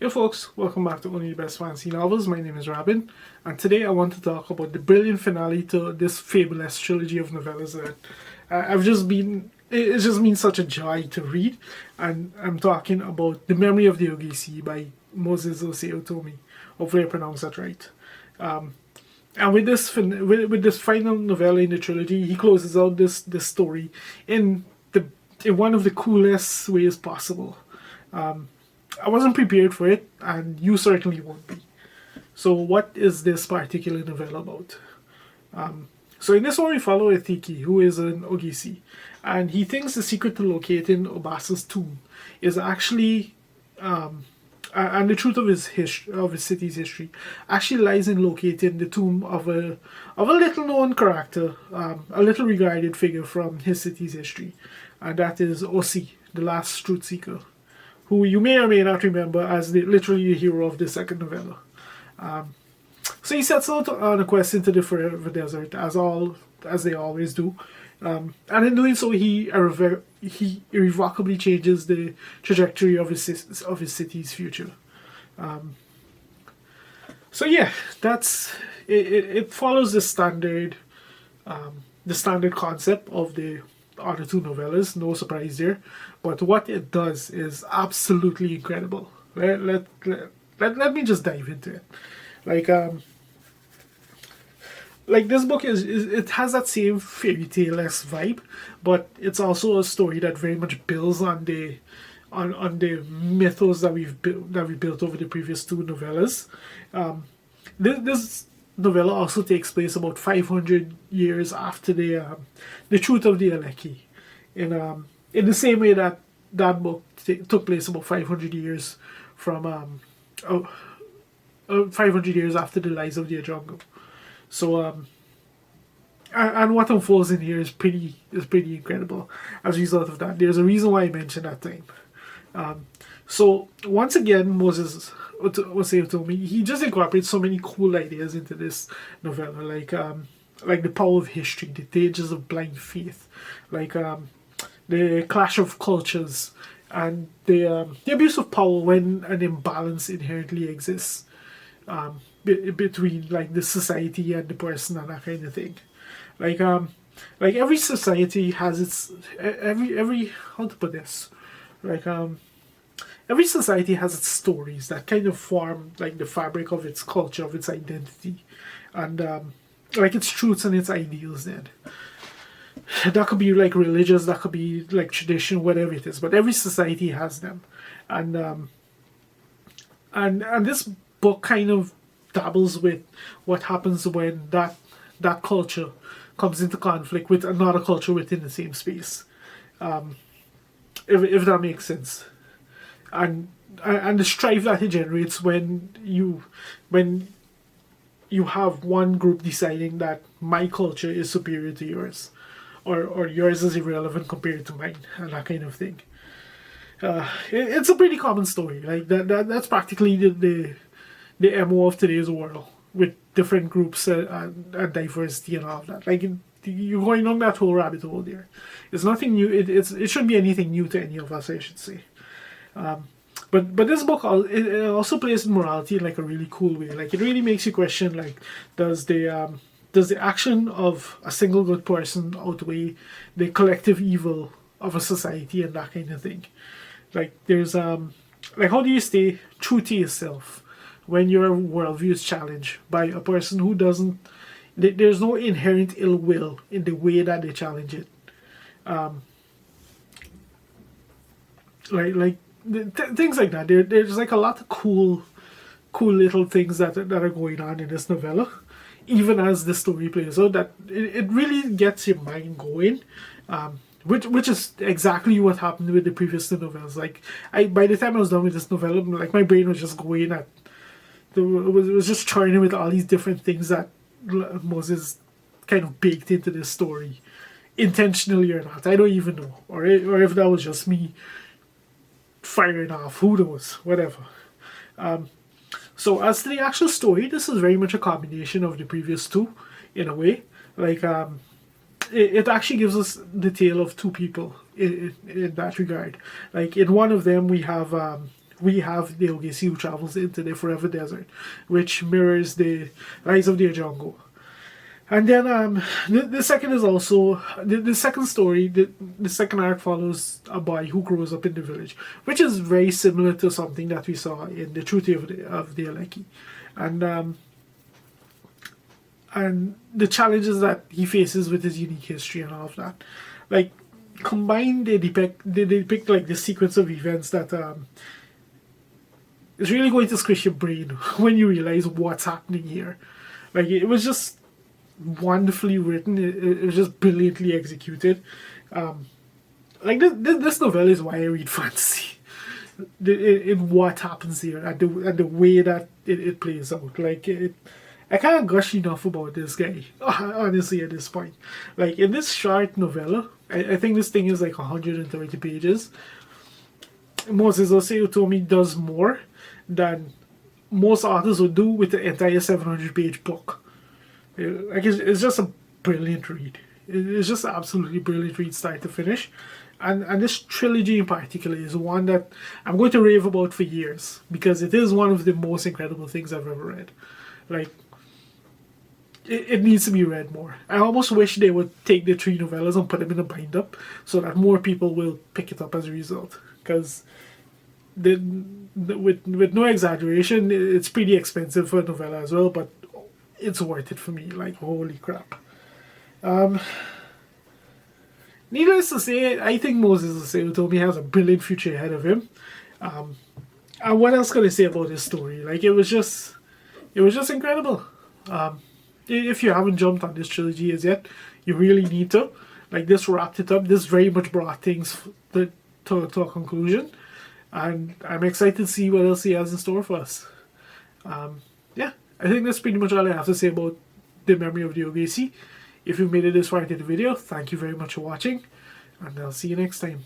Hey folks, welcome back to Only the Best Fantasy Novels. My name is Robin, and today I want to talk about the brilliant finale to this fabulous trilogy of novellas that it's just been such a joy to read, and I'm talking about The Memory of the Ogisi by Moses Ose Utomi. Hopefully I pronounced that right. And with with this final novella in the trilogy, he closes out this story in in one of the coolest ways possible. I wasn't prepared for it, and you certainly won't be. So, what is this particular novella about? So, in this one, we follow Etiki, who is an Ogisi, and he thinks the secret to locating Obasa's tomb is actually, and the truth of his city's history, actually lies in locating the tomb of a little known character, a little regarded figure from his city's history, and that is Osi, the last truth seeker, who you may or may not remember as literally the hero of the second novella. So he sets out on a quest into the Forever Desert, as they always do, and in doing so, he irrevocably changes the trajectory of his city's future. So yeah, that's it. It follows the standard concept of the other two novellas, no surprise there. But what it does is absolutely incredible. Let me just dive into it. Like this book it has that same fairy tale-esque vibe, but it's also a story that very much builds on the mythos that we built over the previous two novellas. This novella also takes place about 500 years after the truth of the Aleki, in the same way that that book took place about 500 years from 500 years after the Lies of the Jungle. So and what unfolds in here is pretty incredible as a result of that. There's a reason why I mentioned that time. So once again, Moses told me he just incorporates so many cool ideas into this novella, like the power of history, the dangers of blind faith, the clash of cultures, and the abuse of power when an imbalance inherently exists between like the society and the person and that kind of thing. Like every society has its every how to put this, every society has its stories that kind of form like the fabric of its culture, of its identity, and like its truths and its ideals. Then that could be like religious, that could be like tradition, whatever it is. But every society has them, and and this book kind of dabbles with what happens when that culture comes into conflict with another culture within the same space. If that makes sense. And the strife that it generates when you have one group deciding that my culture is superior to yours, or yours is irrelevant compared to mine, and that kind of thing. It's a pretty common story. Like that's practically the MO of today's world, with different groups and diversity and all of that. Like you're going on that whole rabbit hole there. It's nothing new. It shouldn't be anything new to any of us, I should say. But this book it also plays in morality in like a really cool way. Like it really makes you question, like, does the action of a single good person outweigh the collective evil of a society and that kind of thing. Like there's like, how do you stay true to yourself when your worldview is challenged by a person who doesn't? There's no inherent ill will in the way that they challenge it. Things like that. There's like a lot of cool little things that are going on in this novella, even as the story plays out. That it really gets your mind going, which is exactly what happened with the previous two novellas. Like by the time I was done with this novella, like my brain was just going at, it was just churning with all these different things that Moses kind of baked into this story, intentionally or not. I don't even know, or if that was just me firing off, who knows, whatever. So as to the actual story, this is very much a combination of the previous two, in a way. Like it actually gives us the tale of two people in that regard. Like in one of them we have we have the Ogisi who travels into the Forever Desert, which mirrors the rise of the Ajango. And then the second is also the second story. The second arc follows a boy who grows up in the village, which is very similar to something that we saw in the Truth of the Aleki, and the challenges that he faces with his unique history and all of that. Like combined, they depict like the sequence of events that is really going to squish your brain when you realize what's happening here. Like it was just wonderfully written. It was just brilliantly executed. Like this novella is why I read fantasy. In what happens here and the way that it plays out. Like I can't gush enough about this guy. Honestly, at this point, like in this short novella, I think this thing is like 130 pages. Ose Utomi does more than most authors would do with the entire 700-page book. Like it's just a brilliant read. It's just absolutely brilliant read, start to finish. And this trilogy in particular is one that I'm going to rave about for years because it is one of the most incredible things I've ever read. Like it needs to be read more. I almost wish they would take the 3 novellas and put them in a bind up so that more people will pick it up as a result. Because with no exaggeration, it's pretty expensive for a novella as well, but it's worth it for me. Like holy crap. Needless to say, I think Ose Utomi has a brilliant future ahead of him. And what else can I say about this story? Like it was just incredible. If you haven't jumped on this trilogy as yet, you really need to. Like this wrapped it up. This very much brought things to a conclusion, and I'm excited to see what else he has in store for us. Yeah, I think that's pretty much all I have to say about the memory of the Ogisi. If you made it this far into the video, thank you very much for watching, and I'll see you next time.